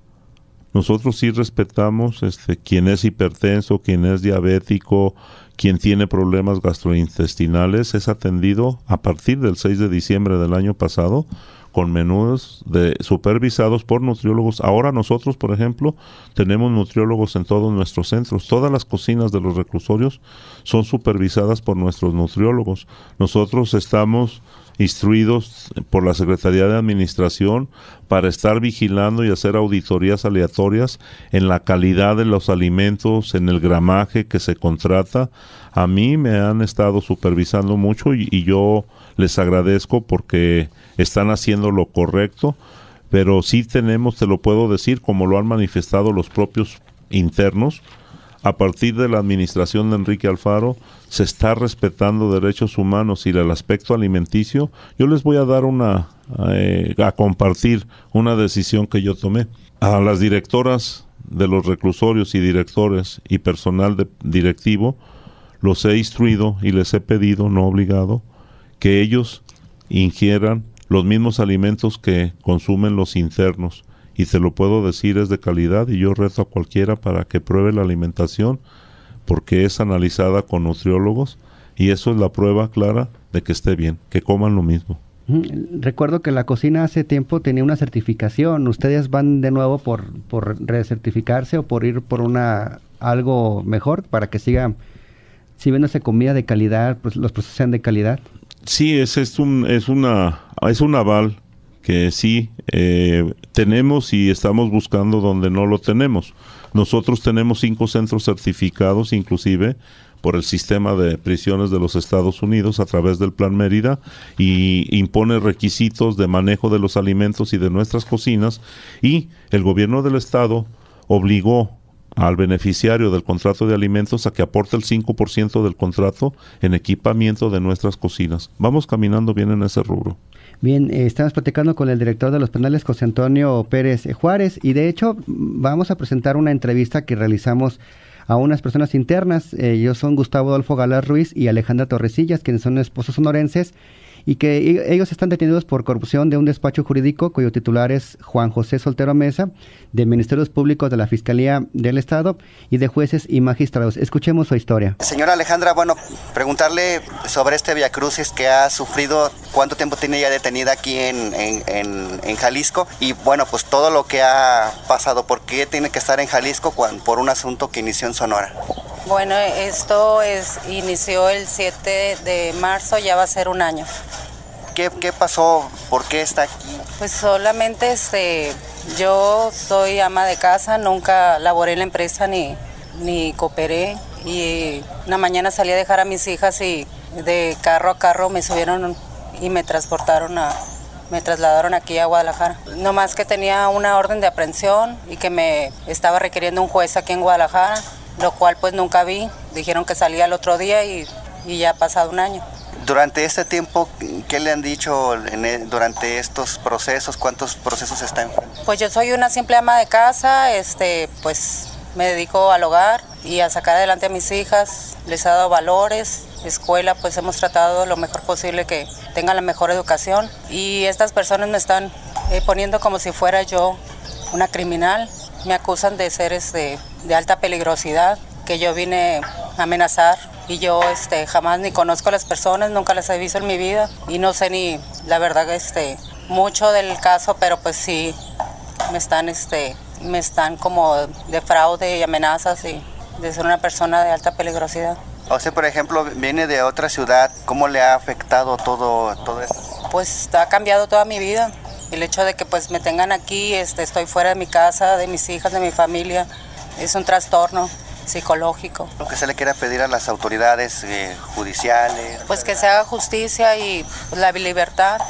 Nosotros sí respetamos quien es hipertenso, quien es diabético, quien tiene problemas gastrointestinales, es atendido a partir del 6 de diciembre del año pasado con menús supervisados por nutriólogos. Ahora nosotros, por ejemplo, tenemos nutriólogos en todos nuestros centros. Todas las cocinas de los reclusorios son supervisadas por nuestros nutriólogos. Nosotros estamos instruidos por la Secretaría de Administración para estar vigilando y hacer auditorías aleatorias en la calidad de los alimentos, en el gramaje que se contrata. A mí me han estado supervisando mucho y yo les agradezco porque están haciendo lo correcto, pero sí tenemos, te lo puedo decir, como lo han manifestado los propios internos, a partir de la administración de Enrique Alfaro se está respetando derechos humanos y el aspecto alimenticio. Yo les voy a dar a compartir una decisión que yo tomé. A las directoras de los reclusorios y directores y personal directivo los he instruido y les he pedido, no obligado, que ellos ingieran los mismos alimentos que consumen los internos. Y te lo puedo decir, es de calidad, y yo reto a cualquiera para que pruebe la alimentación, porque es analizada con nutriólogos, y eso es la prueba clara de que esté bien, que coman lo mismo. Recuerdo que la cocina hace tiempo tenía una certificación. ¿Ustedes van de nuevo por recertificarse o por ir por algo mejor para que siga sirviéndose comida de calidad, pues los procesos sean de calidad? Sí, es un aval que sí tenemos y estamos buscando donde no lo tenemos. Nosotros tenemos 5 centros certificados, inclusive por el sistema de prisiones de los Estados Unidos a través del Plan Mérida, y impone requisitos de manejo de los alimentos y de nuestras cocinas, y el gobierno del estado obligó al beneficiario del contrato de alimentos a que aporte el 5% del contrato en equipamiento de nuestras cocinas. Vamos caminando bien en ese rubro. Bien, estamos platicando con el director de los penales, José Antonio Pérez Juárez, y de hecho vamos a presentar una entrevista que realizamos a unas personas internas. Ellos son Gustavo Adolfo Galaz Ruiz y Alejandra Torrecillas, quienes son esposos sonorenses, y que ellos están detenidos por corrupción de un despacho jurídico cuyo titular es Juan José Soltero Mesa, de Ministerios Públicos de la Fiscalía del Estado y de jueces y magistrados. Escuchemos su historia. Señora Alejandra, bueno, preguntarle sobre este viacrucis que ha sufrido, cuánto tiempo tiene ya detenida aquí en Jalisco, y bueno, pues todo lo que ha pasado, ¿por qué tiene que estar en Jalisco por un asunto que inició en Sonora? Bueno, esto inició el 7 de marzo, ya va a ser un año. ¿Qué pasó? ¿Por qué está aquí? Pues solamente yo soy ama de casa, nunca laboré en la empresa ni cooperé, y una mañana salí a dejar a mis hijas y de carro a carro me subieron y me trasladaron aquí a Guadalajara. No más que tenía una orden de aprehensión y que me estaba requiriendo un juez aquí en Guadalajara, lo cual pues nunca vi. Dijeron que salía el otro día y ya ha pasado un año. Durante este tiempo, ¿qué le han dicho durante estos procesos? ¿Cuántos procesos están? Pues yo soy una simple ama de casa, pues me dedico al hogar y a sacar adelante a mis hijas. Les he dado valores, escuela, pues hemos tratado lo mejor posible que tengan la mejor educación. Y estas personas me están poniendo como si fuera yo una criminal. Me acusan de ser de alta peligrosidad, que yo vine a amenazar. Y yo jamás ni conozco a las personas, nunca las he visto en mi vida. Y no sé ni, la verdad, mucho del caso, pero pues sí, me están como de fraude y amenazas y de ser una persona de alta peligrosidad. O sea, por ejemplo, viene de otra ciudad, ¿cómo le ha afectado todo esto? Pues ha cambiado toda mi vida. El hecho de que pues me tengan aquí, estoy fuera de mi casa, de mis hijas, de mi familia, es un trastorno psicológico. Lo que se le quiera pedir a las autoridades judiciales. Pues que se haga justicia y la libertad,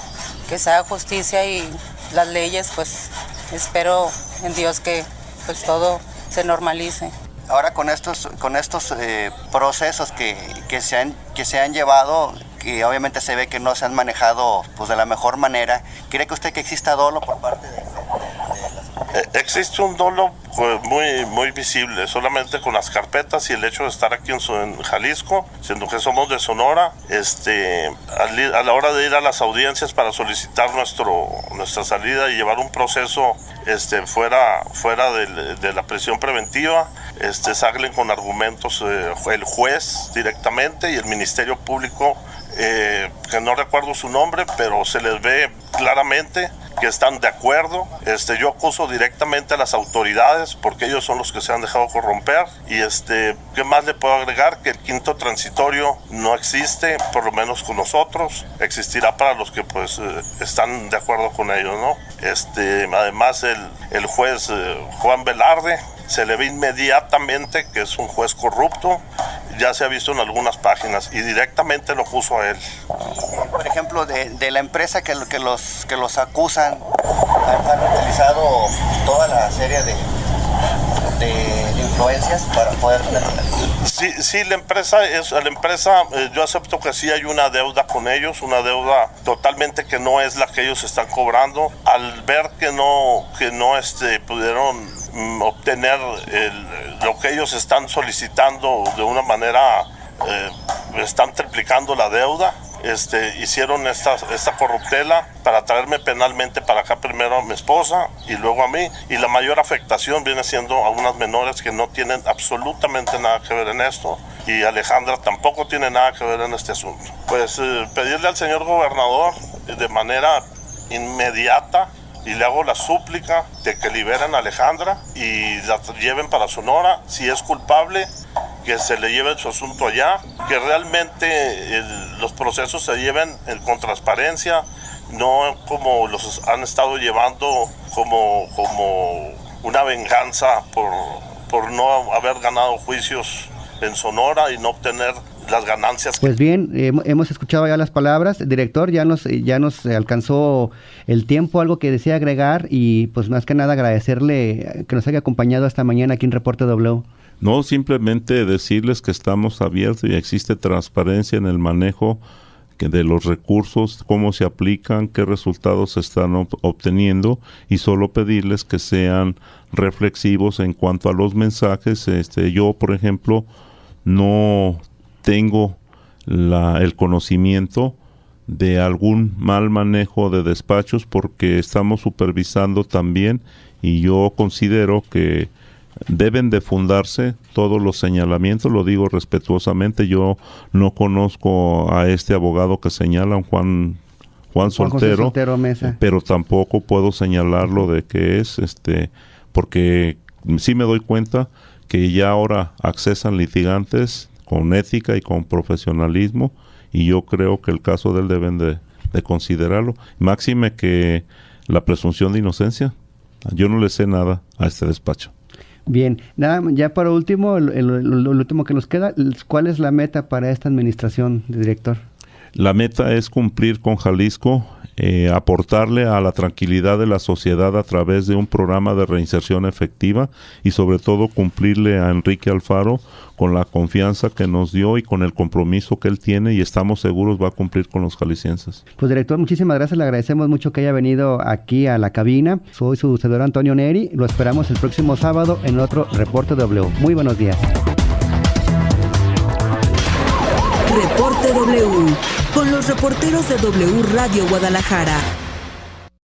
que se haga justicia y las leyes, pues espero en Dios que pues todo se normalice. Ahora con estos procesos que se han llevado, que obviamente se ve que no se han manejado pues de la mejor manera, ¿cree que usted que exista dolo por parte de Existe un dolo muy, muy visible, solamente con las carpetas y el hecho de estar aquí en Jalisco, siendo que somos de Sonora, a la hora de ir a las audiencias para solicitar nuestra salida y llevar un proceso fuera de la prisión preventiva, salen con argumentos el juez directamente y el Ministerio Público, que no recuerdo su nombre, pero se les ve claramente que están de acuerdo. Yo acuso directamente a las autoridades porque ellos son los que se han dejado corromper. Y ¿qué más le puedo agregar? Que el quinto transitorio no existe, por lo menos con nosotros. Existirá para los que pues están de acuerdo con ellos, ¿no? Además el juez Juan Velarde se le ve inmediatamente que es un juez corrupto. Ya se ha visto en algunas páginas y directamente lo puso a él. Por ejemplo, de la empresa que los acusan, han utilizado toda la serie de influencias para poder... Sí, la empresa, yo acepto que sí hay una deuda con ellos, una deuda totalmente que no es la que ellos están cobrando. Al ver que no pudieron obtener lo que ellos están solicitando de una manera, están triplicando la deuda, hicieron esta corruptela para traerme penalmente para acá, primero a mi esposa y luego a mí, y la mayor afectación viene siendo a unas menores que no tienen absolutamente nada que ver en esto, y Alejandra tampoco tiene nada que ver en este asunto. Pues pedirle al señor gobernador de manera inmediata, y le hago la súplica de que liberen a Alejandra y la lleven para Sonora. Si es culpable, que se le lleve su asunto allá, que realmente los procesos se lleven con transparencia, no como los han estado llevando como una venganza por no haber ganado juicios en Sonora y no obtener las ganancias. Pues bien, hemos escuchado ya las palabras. Director, ya nos alcanzó el tiempo, algo que desea agregar, y pues más que nada agradecerle que nos haya acompañado esta mañana aquí en Reporte W. No, simplemente decirles que estamos abiertos y existe transparencia en el manejo de los recursos, cómo se aplican, qué resultados se están obteniendo, y solo pedirles que sean reflexivos en cuanto a los mensajes. Yo, por ejemplo, no tengo el conocimiento de algún mal manejo de despachos, porque estamos supervisando también, y yo considero que deben de fundarse todos los señalamientos. Lo digo respetuosamente, yo no conozco a este abogado que señala, Juan Soltero Mesa, pero tampoco puedo señalarlo de que es, porque sí me doy cuenta que ya ahora accesan litigantes con ética y con profesionalismo, y yo creo que el caso de él deben de considerarlo. Máxime que la presunción de inocencia, yo no le sé nada a este despacho. Bien, nada, ya para último, lo último que nos queda, ¿cuál es la meta para esta administración, director? La meta es cumplir con Jalisco, aportarle a la tranquilidad de la sociedad a través de un programa de reinserción efectiva, y sobre todo cumplirle a Enrique Alfaro con la confianza que nos dio y con el compromiso que él tiene, y estamos seguros va a cumplir con los jaliscienses. Pues director, muchísimas gracias, le agradecemos mucho que haya venido aquí a la cabina. Soy su servidor Antonio Neri, lo esperamos el próximo sábado en otro Reporte W. Muy buenos días. Reporte W, con los reporteros de W Radio Guadalajara.